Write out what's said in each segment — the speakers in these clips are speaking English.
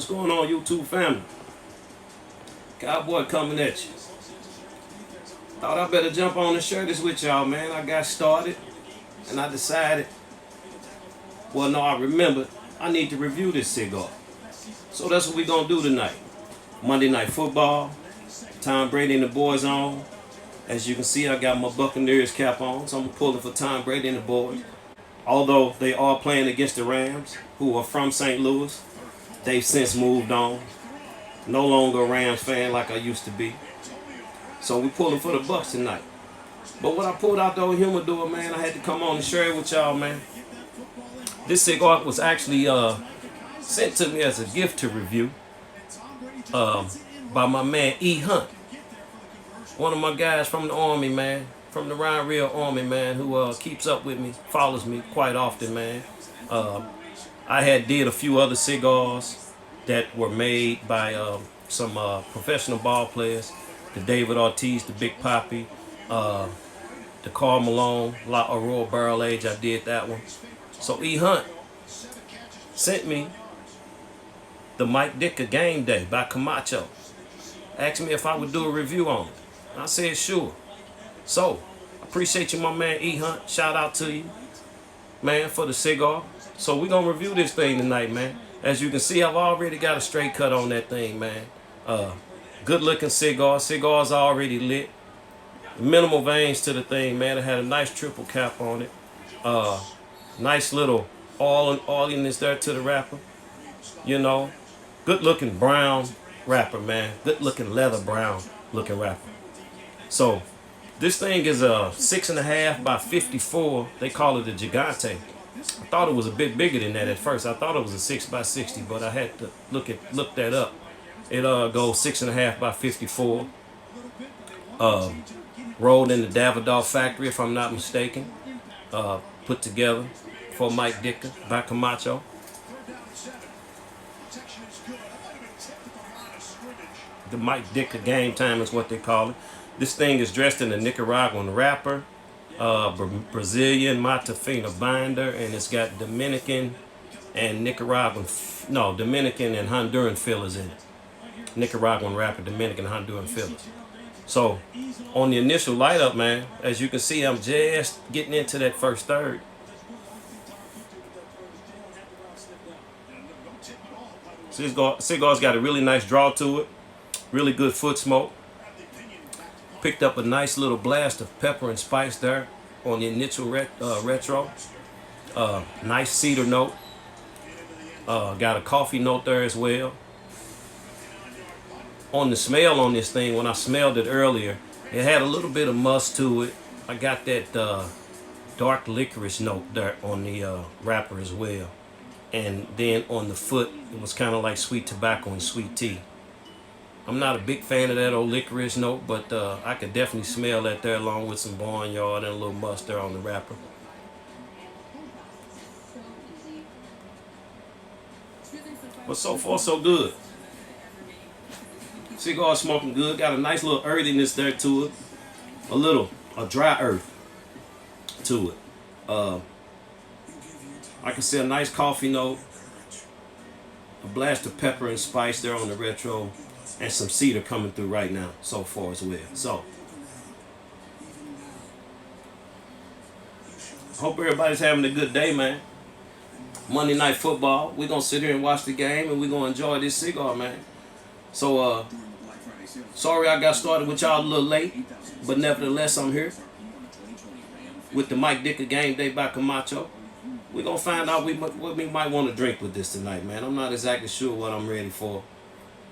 What's going on, YouTube family? Cowboy coming at you. Thought I better jump on and share this with y'all, man. I got started and I decided, well, no, I remembered I need to review this cigar. So that's what we're going to do tonight. Monday Night Football, Tom Brady and the boys on. As you can see, I got my Buccaneers cap on, so I'm pulling for Tom Brady and the boys. Although they are playing against the Rams, who are from St. Louis, they've since moved on. No longer a Rams fan like I used to be. So we pulling for the Bucs tonight. But what I pulled out the old humidor, man, I had to come on and share it with y'all, man. This cigar was actually sent to me as a gift to review by my man E. Hunt. One of my guys from the Army, man. From the Ryan Real Army, man, who keeps up with me, follows me quite often, man. I had did a few other cigars that were made by some professional ball players. The David Ortiz, the Big Papi, the Carl Malone, La Aurora Barrel Age, I did that one. So E. Hunt sent me the Mike Ditka Game Day by Camacho. Asked me if I would do a review on it. I said sure. So, appreciate you, my man E. Hunt. Shout out to you, man, for the cigar. So we're going to review this thing tonight, man. As you can see, I've already got a straight cut on that thing, man. Good looking cigar. Cigar's already lit. Minimal veins to the thing, man. It had a nice triple cap on it. Nice little oiliness there to the wrapper. You know, good looking brown wrapper, man. Good looking leather brown looking wrapper. So this thing is a 6.5 by 54. They call it a Gigante. I thought it was a bit bigger than that at first. I thought it was a 6 by 60, but I had to look that up. It goes 6.5 by 54. Rolled in the Davidoff factory, if I'm not mistaken. Put together for Mike Ditka by Camacho. The Mike Ditka Game Time is what they call it. This thing is dressed in a Nicaraguan wrapper, Brazilian Matafina binder, and it's got Dominican and Dominican and Honduran fillers in it. Nicaraguan wrapper, Dominican and Honduran fillers. So, on the initial light up, man, as you can see, I'm just getting into that first third. Cigar's got a really nice draw to it. Really good foot smoke. Picked up a nice little blast of pepper and spice there on the initial retro. Nice cedar note. Got a coffee note there as well. On the smell on this thing, when I smelled it earlier, it had a little bit of musk to it. I got that dark licorice note there on the wrapper as well. And then on the foot, it was kind of like sweet tobacco and sweet tea. I'm not a big fan of that old licorice note, but I could definitely smell that there along with some barnyard and a little musk there on the wrapper. But so far, so good. Cigar smoking good. Got a nice little earthiness there to it. A dry earth to it. I can see a nice coffee note. A blast of pepper and spice there on the retro. And some cedar coming through right now so far as well. So, hope everybody's having a good day, man. Monday Night Football. We're going to sit here and watch the game, and we're going to enjoy this cigar, man. So, sorry I got started with y'all a little late, but nevertheless, I'm here with the Mike Ditka Game Day by Camacho. We're going to find out what we might want to drink with this tonight, man. I'm not exactly sure what I'm ready for,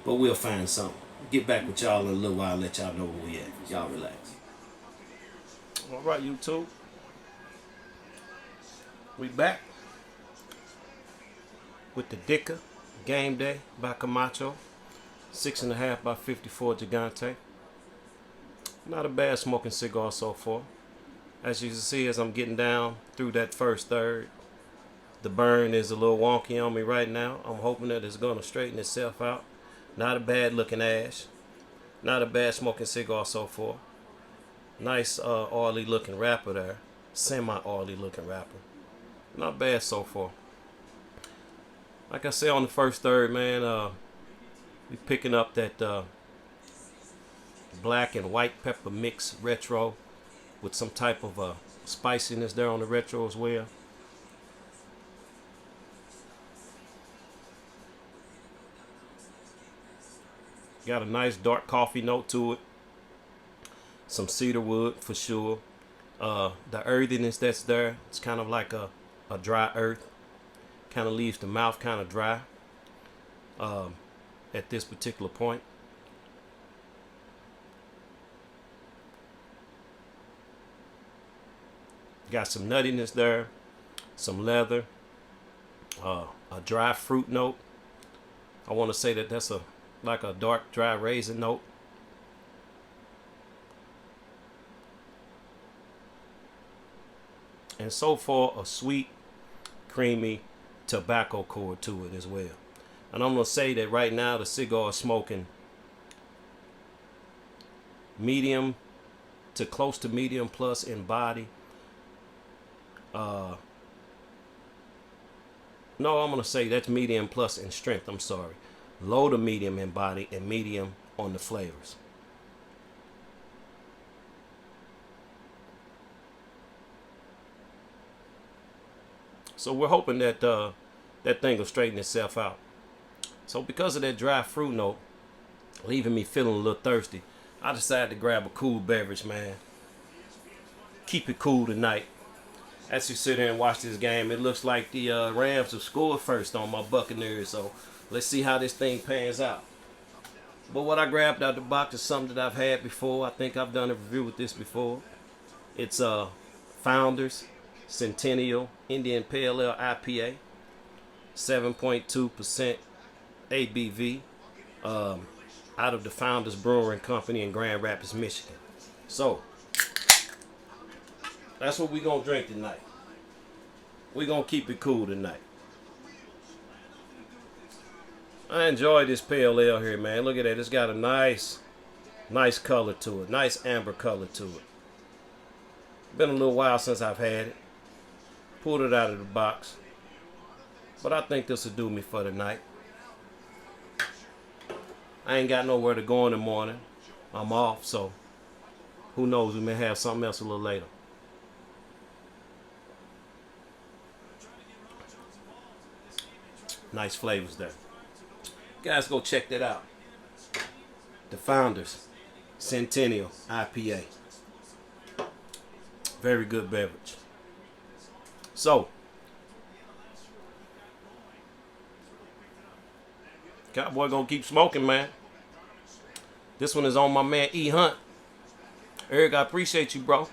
but we'll find something. Get back with y'all in a little while, let y'all know where we at. Y'all relax. All right, YouTube. We back with the Ditka Game Day by Camacho. 6.5 by 54 Gigante. Not a bad smoking cigar so far. As you can see, as I'm getting down through that first third, the burn is a little wonky on me right now. I'm hoping that it's going to straighten itself out. Not a bad looking ash. Not a bad smoking cigar so far. Nice oily looking wrapper there. Semi oily looking wrapper. Not bad so far. Like I said on the first third, man, we picking up that black and white pepper mix retro with some type of spiciness there on the retro as well. Got a nice dark coffee note to it. Some cedar wood for sure. The earthiness that's there, it's kind of like a dry earth. Kind of leaves the mouth kind of dry at this particular point. Got some nuttiness there, some leather, a dry fruit note. I want to say that that's like a dark dry raisin note. And so far a sweet, creamy tobacco chord to it as well. And I'm going to say that right now the cigar is smoking medium to close to medium plus in body. No, I'm going to say that's medium plus in strength. I'm sorry. Low to medium in body and medium on the flavors. So we're hoping that that thing will straighten itself out. So because of that dry fruit note, leaving me feeling a little thirsty, I decided to grab a cool beverage, man. Keep it cool tonight. As you sit here and watch this game, it looks like the Rams have scored first on my Buccaneers. So let's see how this thing pans out. But what I grabbed out the box is something that I've had before. I think I've done a review with this before. It's Founders Centennial Indian Pale Ale IPA, 7.2% ABV, out of the Founders Brewing Company in Grand Rapids, Michigan. So that's what we're going to drink tonight. We're going to keep it cool tonight. I enjoy this pale ale here, man. Look at that. It's got a nice color to it. Nice amber color to it. Been a little while since I've had it. Pulled it out of the box. But I think this will do me for the night. I ain't got nowhere to go in the morning. I'm off, so who knows? We may have something else a little later. Nice flavors there. Guys, go check that out. The Founders Centennial IPA. Very good beverage. So, Cowboy gonna keep smoking, man. This one is on my man E Hunt. Eric, I appreciate you, bro.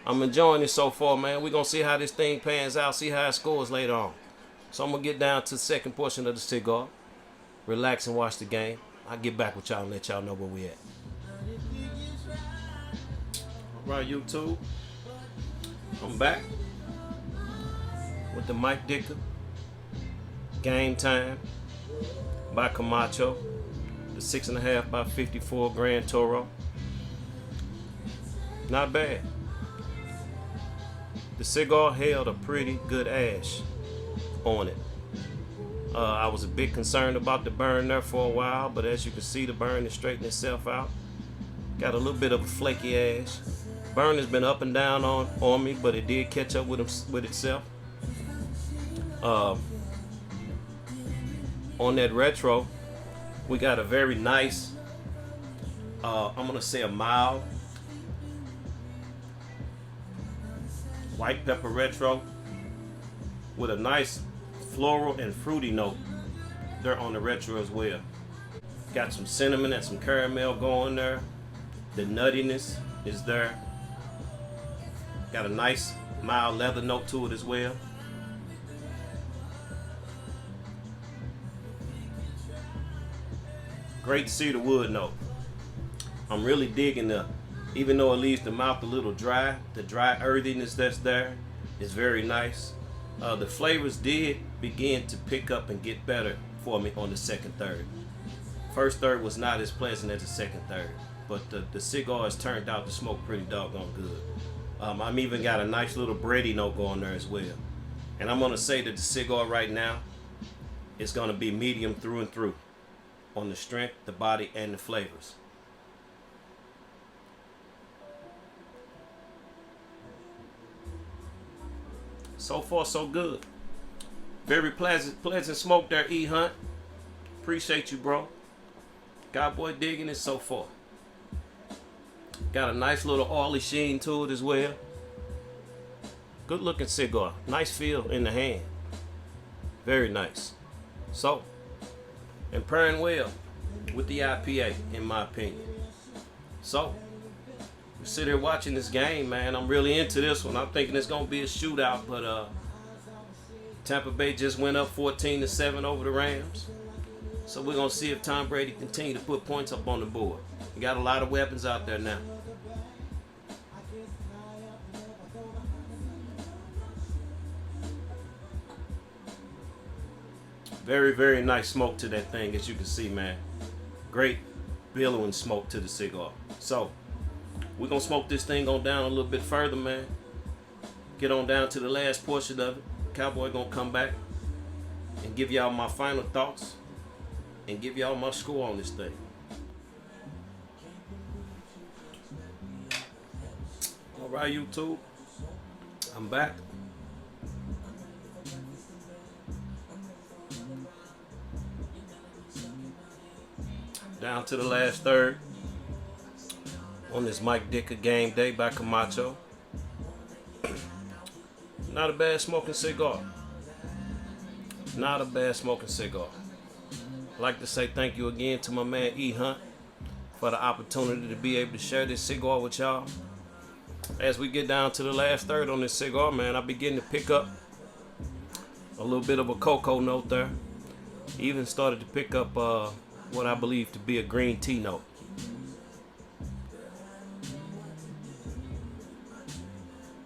I'm enjoying this so far, man. We're gonna see how this thing pans out, see how it scores later on. So I'm gonna get down to the second portion of the cigar, relax and watch the game. I'll get back with y'all and let y'all know where we at. All right, YouTube. I'm back with the Mike Ditka Game Time by Camacho, the 6.5 by 54 Grand Toro. Not bad. The cigar held a pretty good ash on it. I was a bit concerned about the burn there for a while, but as you can see, the burn is straightening itself out. Got a little bit of a flaky ash. Burn has been up and down on me, but it did catch up with itself. On that retro, we got a very nice, I'm gonna say a mild white pepper retro with a nice floral and fruity note there on the retro as well. Got some cinnamon and some caramel going there. The nuttiness is there. Got a nice mild leather note to it as well. Great cedar wood note. I'm really digging even though it leaves the mouth a little dry, the dry earthiness that's there is very nice. The flavors did begin to pick up and get better for me on the second third. First third was not as pleasant as the second third, but the cigar has turned out to smoke pretty doggone good. I'm even got a nice little bready note going there as well. And I'm gonna say that the cigar right now It's going to be medium through and through on the strength, the body, and the flavors. So far, so good. Very pleasant smoke there, E Hunt. Appreciate you, bro. Cowboy digging it so far. Got a nice little oily sheen to it as well. Good looking cigar. Nice feel in the hand. Very nice. So, and pairing well with the IPA, in my opinion. So, we sit here watching this game, man. I'm really into this one. I'm thinking it's going to be a shootout, but Tampa Bay just went up 14-7 over the Rams. So we're going to see if Tom Brady continue to put points up on the board. He got a lot of weapons out there now. Very, very nice smoke to that thing, as you can see, man. Great billowing smoke to the cigar. So, we're going to smoke this thing on down a little bit further, man. Get on down to the last portion of it. Cowboy going to come back and give y'all my final thoughts and give y'all my score on this thing. All right, YouTube. I'm back. Down to the last third on this Mike Ditka Game Day by Camacho. Not a bad smoking cigar. Not a bad smoking cigar. I'd like to say thank you again to my man E Hunt for the opportunity to be able to share this cigar with y'all. As we get down to the last third on this cigar, man, I begin to pick up a little bit of a cocoa note there. Even started to pick up what I believe to be a green tea note.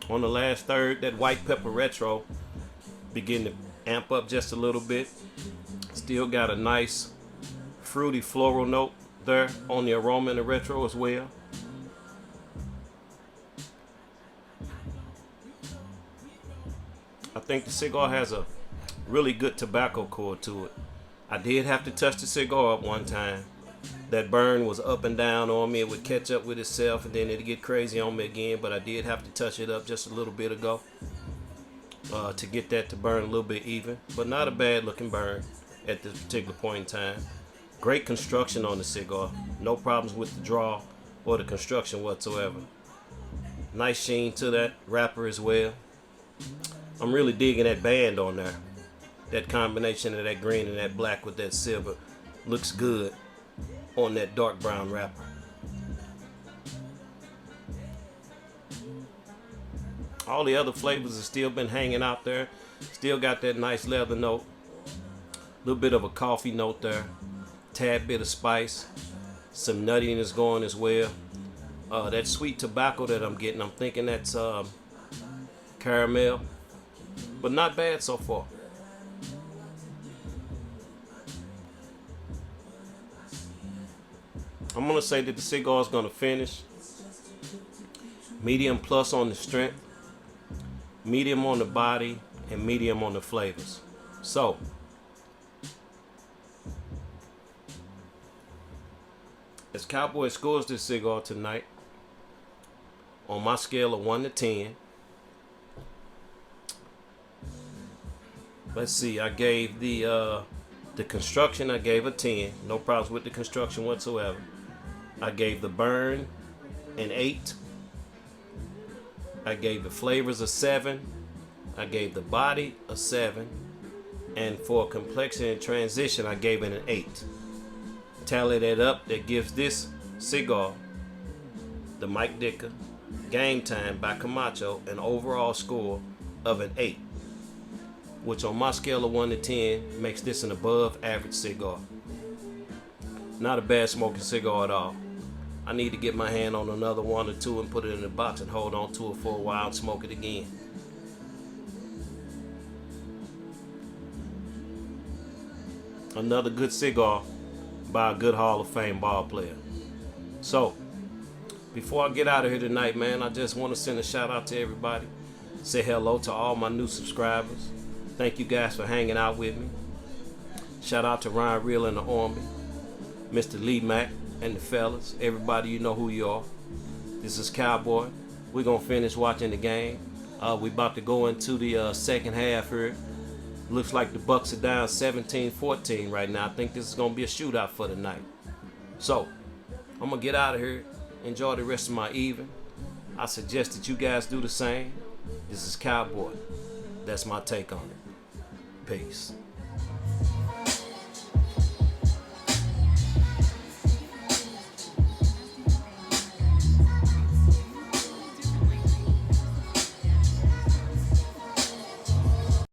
On the last third, that white pepper retro begin to amp up just a little bit. Still got a nice fruity floral note there on the aroma in the retro as well. I think the cigar has a really good tobacco core to it. I did have to touch the cigar up one time. That burn was up and down on me. It would catch up with itself and then it'd get crazy on me again, but I did have to touch it up just a little bit ago to get that to burn a little bit even, but not a bad looking burn at this particular point in time. Great construction on the cigar. No problems with the draw or the construction whatsoever. Nice sheen to that wrapper as well. I'm really digging that band on there. That combination of that green and that black with that silver looks good on that dark brown wrapper. All the other flavors have still been hanging out there. Still got that nice leather note. A little bit of a coffee note there. Tad bit of spice. Some nuttiness going as well. That sweet tobacco that I'm getting, I'm thinking that's caramel. But not bad so far. I'm going to say that the cigar is going to finish medium plus on the strength, medium on the body, and medium on the flavors. So, as Cowboy scores this cigar tonight, on my scale of 1 to 10, let's see, I gave the construction, I gave a 10. No problems with the construction whatsoever. I gave the burn an 8. I gave the flavors a 7. I gave the body a 7. And for complexion and transition, I gave it an 8. Tally that up, that gives this cigar, the Mike Ditka Game Time by Camacho, an overall score of an 8. Which on my scale of 1 to 10 makes this an above average cigar. Not a bad smoking cigar at all. I need to get my hand on another 1 or 2 and put it in the box and hold on to it for a while and smoke it again. Another good cigar by a good Hall of Fame ball player. So, before I get out of here tonight, man, I just want to send a shout out to everybody. Say hello to all my new subscribers. Thank you guys for hanging out with me. Shout out to Ryan Real and the Army, Mr. Lee Mack and the fellas. Everybody, you know who you are. This is Cowboy. We're going to finish watching the game. We about to go into the second half here. Looks like the Bucks are down 17-14 right now. I think this is going to be a shootout for the night. So, I'm going to get out of here. Enjoy the rest of my evening. I suggest that you guys do the same. This is Cowboy. That's my take on it. Peace.